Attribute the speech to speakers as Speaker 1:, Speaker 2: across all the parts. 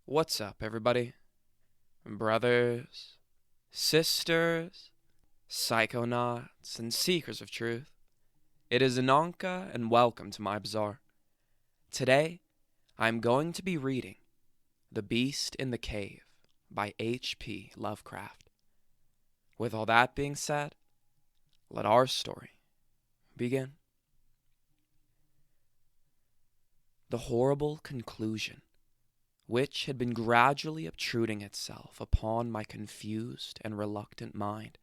Speaker 1: What's up, everybody? Brothers, sisters, psychonauts, and seekers of truth. It is Ananka, and welcome to my bazaar. Today, I am going to be reading The Beast in the Cave by H.P. Lovecraft. With all that being said, let our story begin. The horrible conclusion, which had been gradually obtruding itself upon my confused and reluctant mind,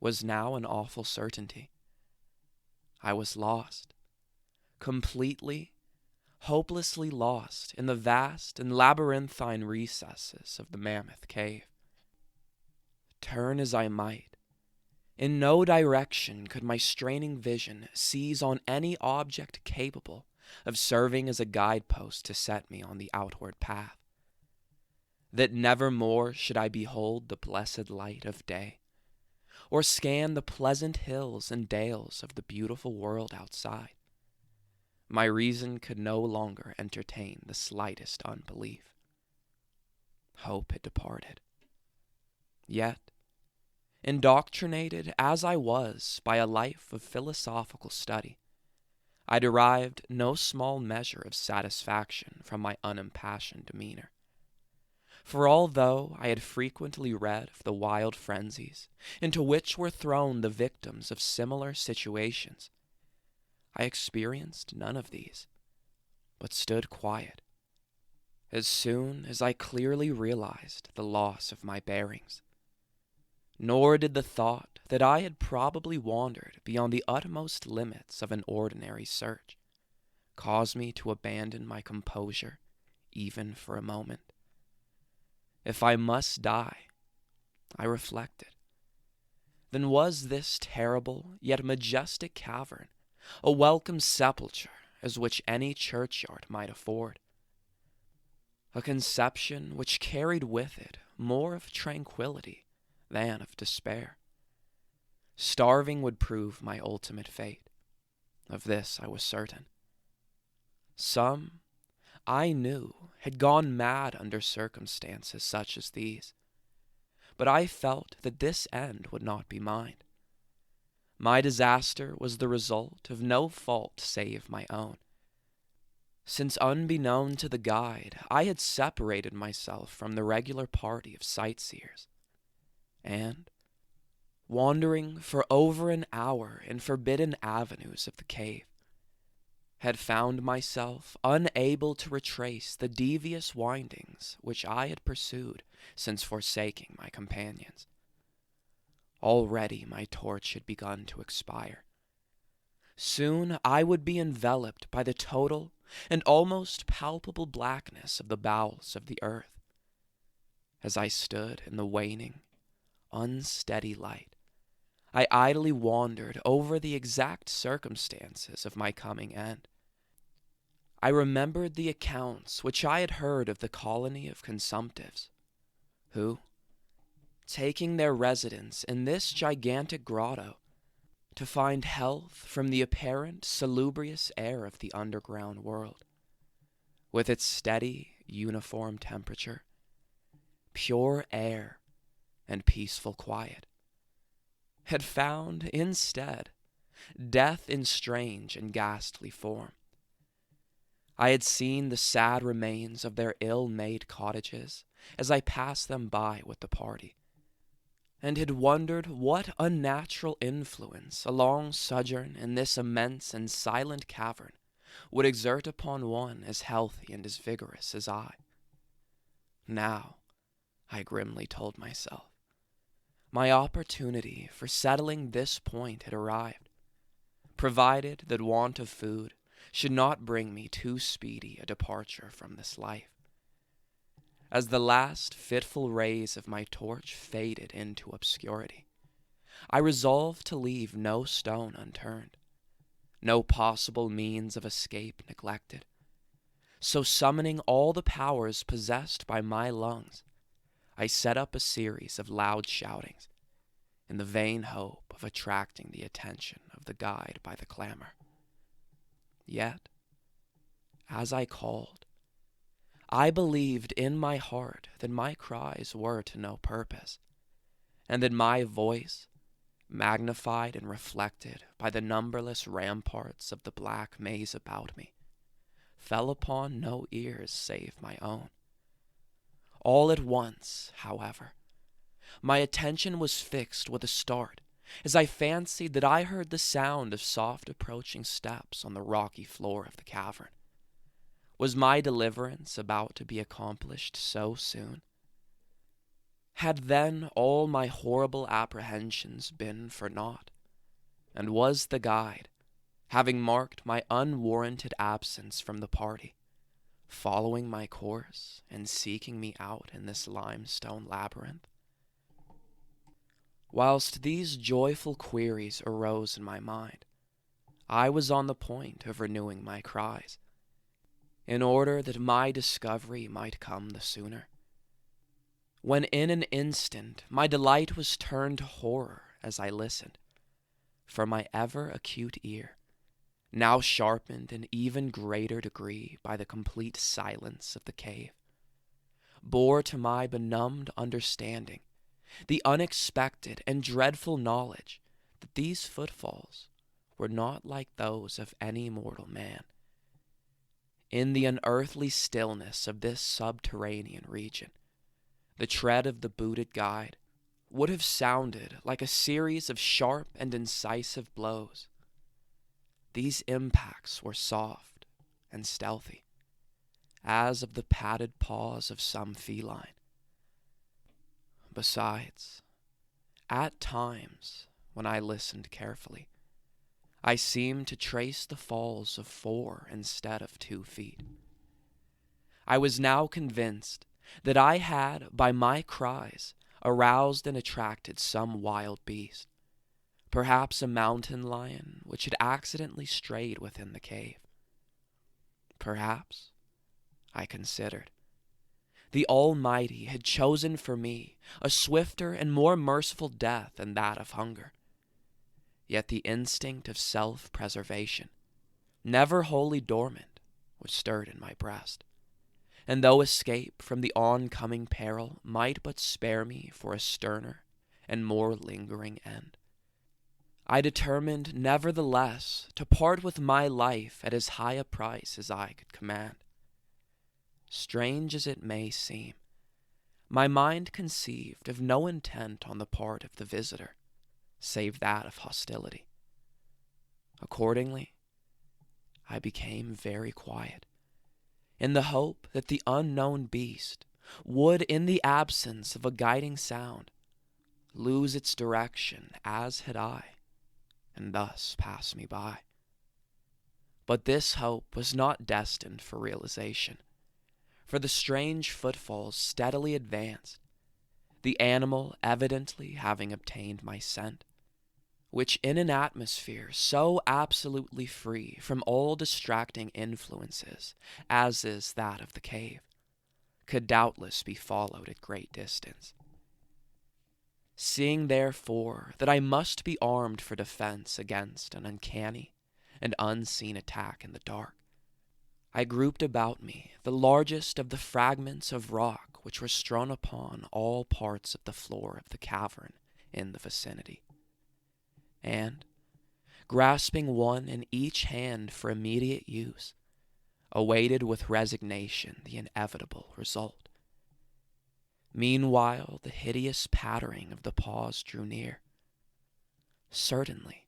Speaker 1: was now an awful certainty. I was lost, completely, hopelessly lost in the vast and labyrinthine recesses of the mammoth cave. Turn as I might, in no direction could my straining vision seize on any object capable of serving as a guidepost to set me on the outward path. That never more should I behold the blessed light of day, or scan the pleasant hills and dales of the beautiful world outside. My reason could no longer entertain the slightest unbelief. Hope had departed. Yet, indoctrinated as I was by a life of philosophical study, I derived no small measure of satisfaction from my unimpassioned demeanor. For although I had frequently read of the wild frenzies into which were thrown the victims of similar situations, I experienced none of these, but stood quiet, as soon as I clearly realized the loss of my bearings. Nor did the thought that I had probably wandered beyond the utmost limits of an ordinary search cause me to abandon my composure even for a moment. If I must die, I reflected, then was this terrible yet majestic cavern a welcome sepulture as which any churchyard might afford. A conception which carried with it more of tranquility than of despair. Starving would prove my ultimate fate. Of this I was certain. Some, I knew, had gone mad under circumstances such as these, but I felt that this end would not be mine. My disaster was the result of no fault save my own, since unbeknown to the guide, I had separated myself from the regular party of sightseers, and, wandering for over an hour in forbidden avenues of the cave, had found myself unable to retrace the devious windings which I had pursued since forsaking my companions. Already my torch had begun to expire. Soon I would be enveloped by the total and almost palpable blackness of the bowels of the earth. As I stood in the waning, unsteady light, I idly wandered over the exact circumstances of my coming end. I remembered the accounts which I had heard of the colony of consumptives, who, taking their residence in this gigantic grotto, to find health from the apparent salubrious air of the underground world, with its steady, uniform temperature, pure air, and peaceful quiet, had found, instead, death in strange and ghastly form. I had seen the sad remains of their ill-made cottages as I passed them by with the party, and had wondered what unnatural influence a long sojourn in this immense and silent cavern would exert upon one as healthy and as vigorous as I. Now, I grimly told myself, my opportunity for settling this point had arrived, provided that want of food should not bring me too speedy a departure from this life. As the last fitful rays of my torch faded into obscurity, I resolved to leave no stone unturned, no possible means of escape neglected. So summoning all the powers possessed by my lungs, I set up a series of loud shoutings, in the vain hope of attracting the attention of the guide by the clamor. Yet, as I called, I believed in my heart that my cries were to no purpose, and that my voice, magnified and reflected by the numberless ramparts of the black maze about me, fell upon no ears save my own. All at once, however, my attention was fixed with a start, as I fancied that I heard the sound of soft approaching steps on the rocky floor of the cavern. Was my deliverance about to be accomplished so soon? Had then all my horrible apprehensions been for naught? And was the guide, having marked my unwarranted absence from the party, following my course and seeking me out in this limestone labyrinth? Whilst these joyful queries arose in my mind, I was on the point of renewing my cries, in order that my discovery might come the sooner, when in an instant my delight was turned to horror as I listened, for my ever acute ear, now sharpened in even greater degree by the complete silence of the cave, bore to my benumbed understanding the unexpected and dreadful knowledge that these footfalls were not like those of any mortal man. In the unearthly stillness of this subterranean region, the tread of the booted guide would have sounded like a series of sharp and incisive blows. These impacts were soft and stealthy, as of the padded paws of some feline. Besides, at times, when I listened carefully, I seemed to trace the falls of 4 instead of 2 feet. I was now convinced that I had, by my cries, aroused and attracted some wild beast, perhaps a mountain lion which had accidentally strayed within the cave. Perhaps, I considered, the Almighty had chosen for me a swifter and more merciful death than that of hunger. Yet the instinct of self-preservation, never wholly dormant, was stirred in my breast, and though escape from the oncoming peril might but spare me for a sterner and more lingering end, I determined nevertheless to part with my life at as high a price as I could command. Strange as it may seem, my mind conceived of no intent on the part of the visitor, save that of hostility. Accordingly, I became very quiet, in the hope that the unknown beast would, in the absence of a guiding sound, lose its direction as had I, and thus pass me by. But this hope was not destined for realization, for the strange footfalls steadily advanced, the animal evidently having obtained my scent, which in an atmosphere so absolutely free from all distracting influences as is that of the cave, could doubtless be followed at great distance. Seeing, therefore, that I must be armed for defense against an uncanny and unseen attack in the dark, I grouped about me the largest of the fragments of rock which were strewn upon all parts of the floor of the cavern in the vicinity, and, grasping one in each hand for immediate use, awaited with resignation the inevitable result. Meanwhile, the hideous pattering of the paws drew near. Certainly,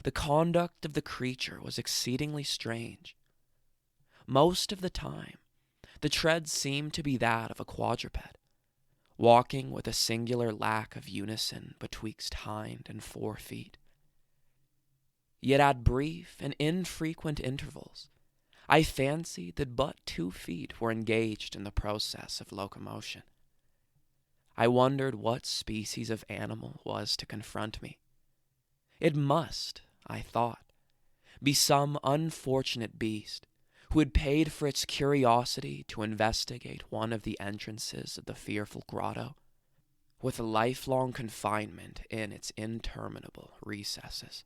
Speaker 1: the conduct of the creature was exceedingly strange. Most of the time, the tread seemed to be that of a quadruped, walking with a singular lack of unison betwixt hind and 4 feet. Yet at brief and infrequent intervals, I fancied that but 2 feet were engaged in the process of locomotion. I wondered what species of animal was to confront me. It must, I thought, be some unfortunate beast who had paid for its curiosity to investigate one of the entrances of the fearful grotto, with a lifelong confinement in its interminable recesses.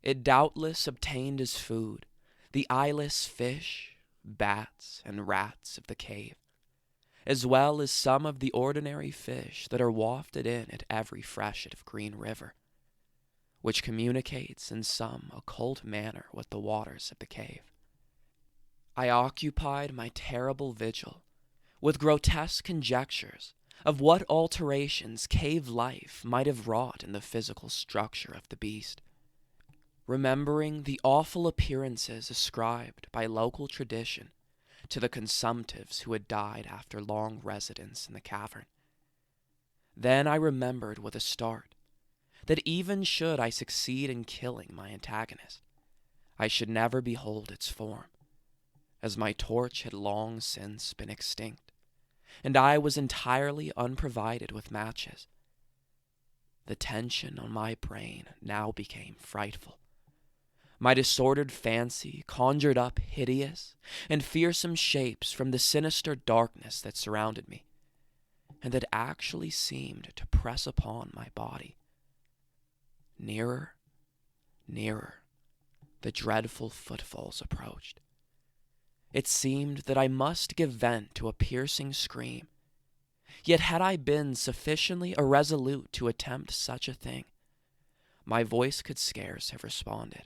Speaker 1: It doubtless obtained as food the eyeless fish bats, and rats of the cave, as well as some of the ordinary fish that are wafted in at every freshet of Green River, which communicates in some occult manner with the waters of the cave. I occupied my terrible vigil with grotesque conjectures of what alterations cave life might have wrought in the physical structure of the beast, remembering the awful appearances ascribed by local tradition to the consumptives who had died after long residence in the cavern. Then I remembered with a start that even should I succeed in killing my antagonist, I should never behold its form, as my torch had long since been extinct, and I was entirely unprovided with matches. The tension on my brain now became frightful. My disordered fancy conjured up hideous and fearsome shapes from the sinister darkness that surrounded me, and that actually seemed to press upon my body. Nearer, nearer, the dreadful footfalls approached. It seemed that I must give vent to a piercing scream, yet had I been sufficiently irresolute to attempt such a thing, my voice could scarce have responded.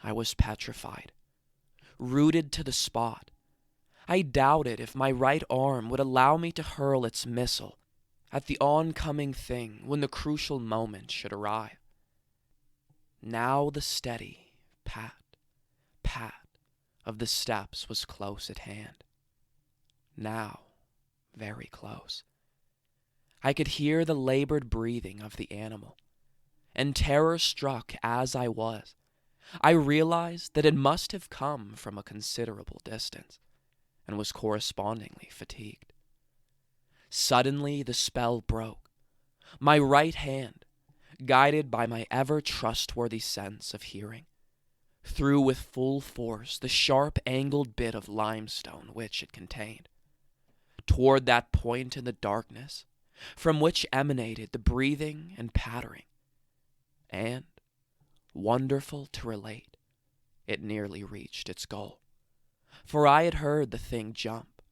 Speaker 1: I was petrified, rooted to the spot. I doubted if my right arm would allow me to hurl its missile at the oncoming thing when the crucial moment should arrive. Now the steady pat, pat of the steps was close at hand. Now, very close. I could hear the labored breathing of the animal, and terror-struck as I was, I realized that it must have come from a considerable distance, and was correspondingly fatigued. Suddenly the spell broke. My right hand, guided by my ever-trustworthy sense of hearing, threw with full force the sharp-angled bit of limestone which it contained, toward that point in the darkness from which emanated the breathing and pattering, and, wonderful to relate, it nearly reached its goal, for I had heard the thing jump,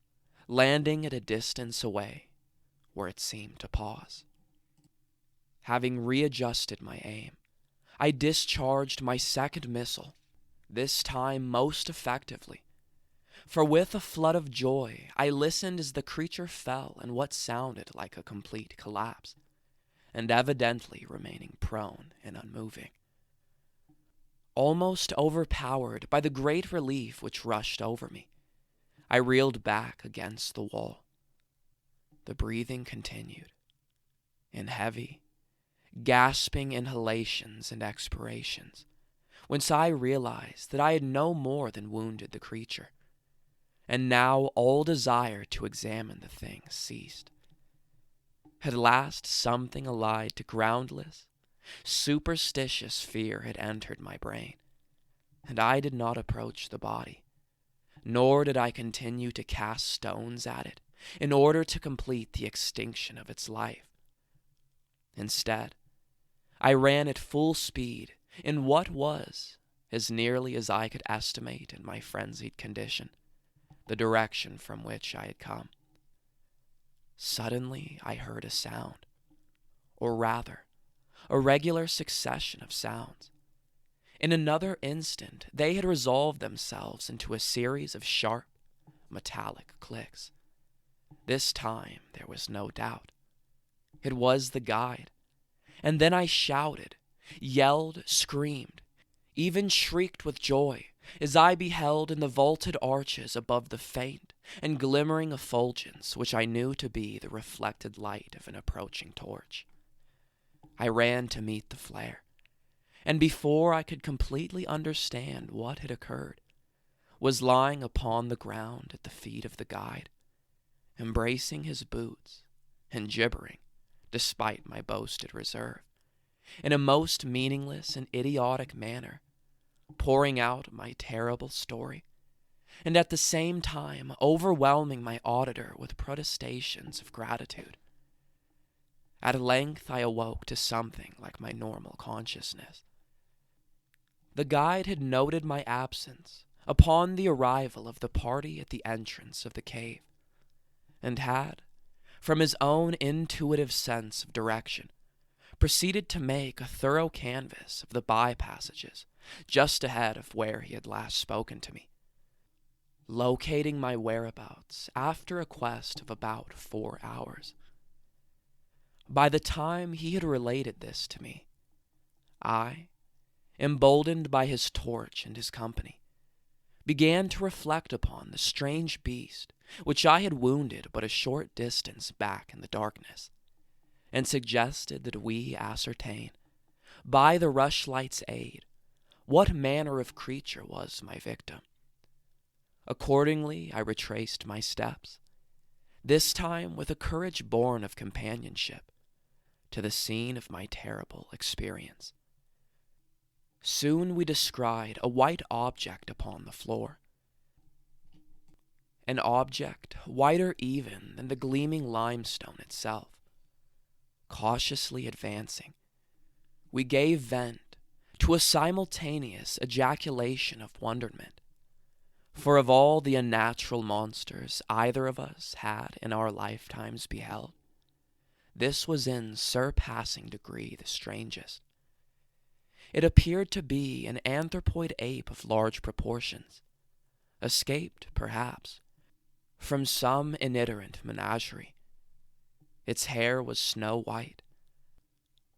Speaker 1: landing at a distance away, where it seemed to pause. Having readjusted my aim, I discharged my second missile, this time most effectively, for with a flood of joy I listened as the creature fell in what sounded like a complete collapse, and evidently remaining prone and unmoving. Almost overpowered by the great relief which rushed over me, I reeled back against the wall. The breathing continued, in heavy, gasping inhalations and expirations, whence I realized that I had no more than wounded the creature, and now all desire to examine the thing ceased. At last something allied to groundless, superstitious fear had entered my brain, and I did not approach the body, nor did I continue to cast stones at it in order to complete the extinction of its life. Instead, I ran at full speed in what was, as nearly as I could estimate in my frenzied condition, the direction from which I had come. Suddenly I heard a sound, or rather, a regular succession of sounds. In another instant, they had resolved themselves into a series of sharp, metallic clicks. This time there was no doubt. It was the guide. And then I shouted, yelled, screamed, even shrieked with joy as I beheld in the vaulted arches above the faint and glimmering effulgence which I knew to be the reflected light of an approaching torch. I ran to meet the flare, and before I could completely understand what had occurred, was lying upon the ground at the feet of the guide, embracing his boots and gibbering, despite my boasted reserve, in a most meaningless and idiotic manner, pouring out my terrible story, and at the same time overwhelming my auditor with protestations of gratitude. At length I awoke to something like my normal consciousness. The guide had noted my absence upon the arrival of the party at the entrance of the cave, and had, from his own intuitive sense of direction, proceeded to make a thorough canvass of the by-passages just ahead of where he had last spoken to me, locating my whereabouts after a quest of about 4 hours. By the time he had related this to me, I, emboldened by his torch and his company, began to reflect upon the strange beast which I had wounded but a short distance back in the darkness, and suggested that we ascertain, by the rushlight's aid, what manner of creature was my victim. Accordingly, I retraced my steps, this time with a courage born of companionship, to the scene of my terrible experience. Soon we descried a white object upon the floor, an object whiter even than the gleaming limestone itself. Cautiously advancing, we gave vent to a simultaneous ejaculation of wonderment, for of all the unnatural monsters either of us had in our lifetimes beheld, this was in surpassing degree the strangest. It appeared to be an anthropoid ape of large proportions, escaped, perhaps, from some itinerant menagerie. Its hair was snow white,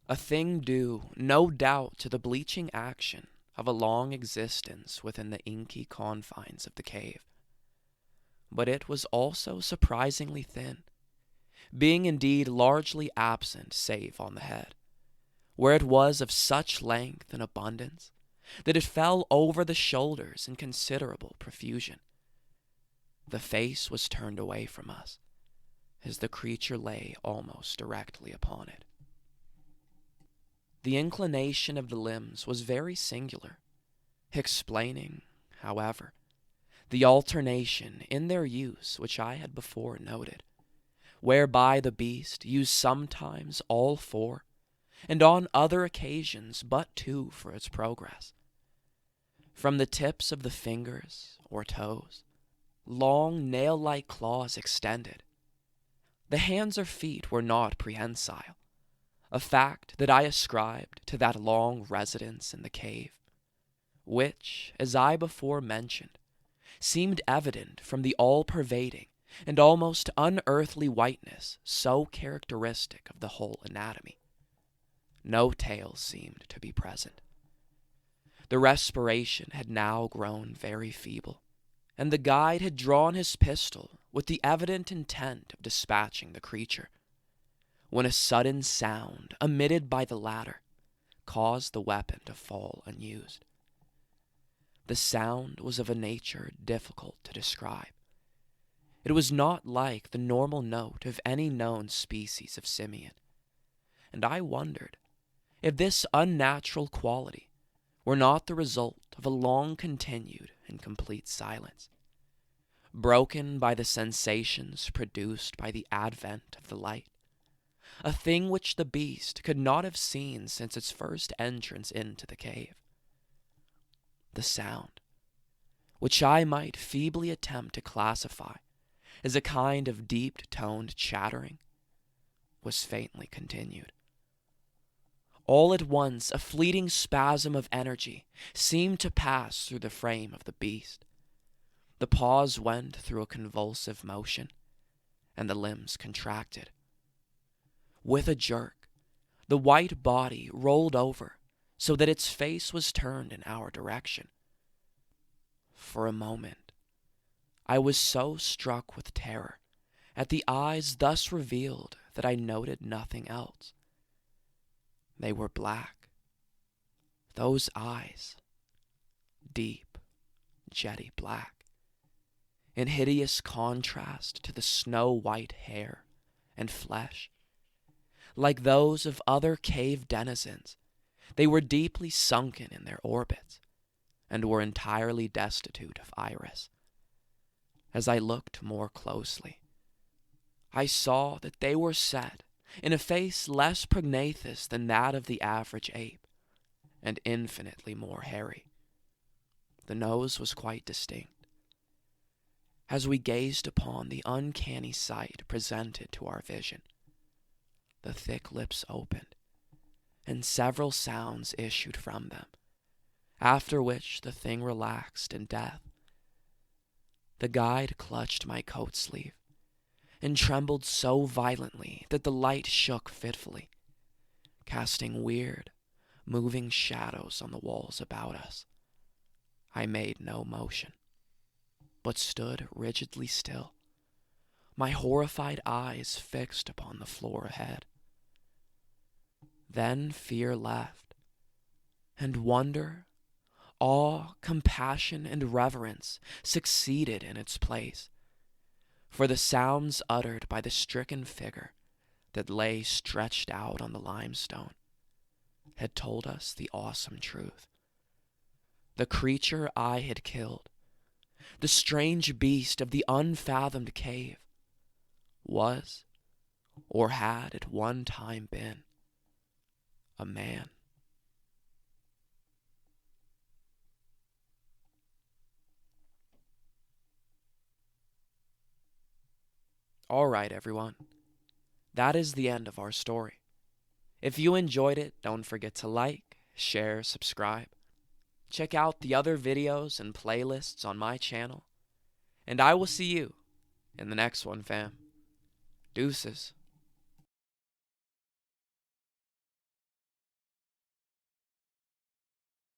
Speaker 1: a thing due, no doubt, to the bleaching action of a long existence within the inky confines of the cave. But it was also surprisingly thin, being indeed largely absent save on the head, where it was of such length and abundance that it fell over the shoulders in considerable profusion. The face was turned away from us, as the creature lay almost directly upon it. The inclination of the limbs was very singular, explaining, however, the alternation in their use which I had before noted, whereby the beast used sometimes all 4, and on other occasions but 2 for its progress. From the tips of the fingers or toes, long nail-like claws extended. The hands or feet were not prehensile, a fact that I ascribed to that long residence in the cave, which, as I before mentioned, seemed evident from the all-pervading and almost unearthly whiteness so characteristic of the whole anatomy. No tail seemed to be present. The respiration had now grown very feeble, and the guide had drawn his pistol with the evident intent of dispatching the creature, when a sudden sound emitted by the latter caused the weapon to fall unused. The sound was of a nature difficult to describe. It was not like the normal note of any known species of simian, and I wondered if this unnatural quality were not the result of a long-continued and complete silence, broken by the sensations produced by the advent of the light, a thing which the beast could not have seen since its first entrance into the cave. The sound, which I might feebly attempt to classify as a kind of deep-toned chattering, was faintly continued. All at once a fleeting spasm of energy seemed to pass through the frame of the beast. The paws went through a convulsive motion, and the limbs contracted. With a jerk, the white body rolled over so that its face was turned in our direction. For a moment, I was so struck with terror at the eyes thus revealed that I noted nothing else. They were black. Those eyes, deep, jetty black, in hideous contrast to the snow-white hair and flesh. Like those of other cave denizens, they were deeply sunken in their orbits, and were entirely destitute of iris. As I looked more closely, I saw that they were set in a face less prognathous than that of the average ape, and infinitely more hairy. the nose was quite distinct. As we gazed upon the uncanny sight presented to our vision, the thick lips opened, and several sounds issued from them, after which the thing relaxed in death. The guide clutched my coat sleeve and trembled so violently that the light shook fitfully, casting weird, moving shadows on the walls about us. I made no motion, but stood rigidly still, my horrified eyes fixed upon the floor ahead. Then fear left, and wonder, awe, compassion, and reverence succeeded in its place, for the sounds uttered by the stricken figure that lay stretched out on the limestone had told us the awesome truth. The creature I had killed, the strange beast of the unfathomed cave, was, or had at one time been, a man. All right, everyone. That is the end of our story. If you enjoyed it, don't forget to like, share, subscribe. Check out the other videos and playlists on my channel. And I will see you in the next one, fam. Deuces.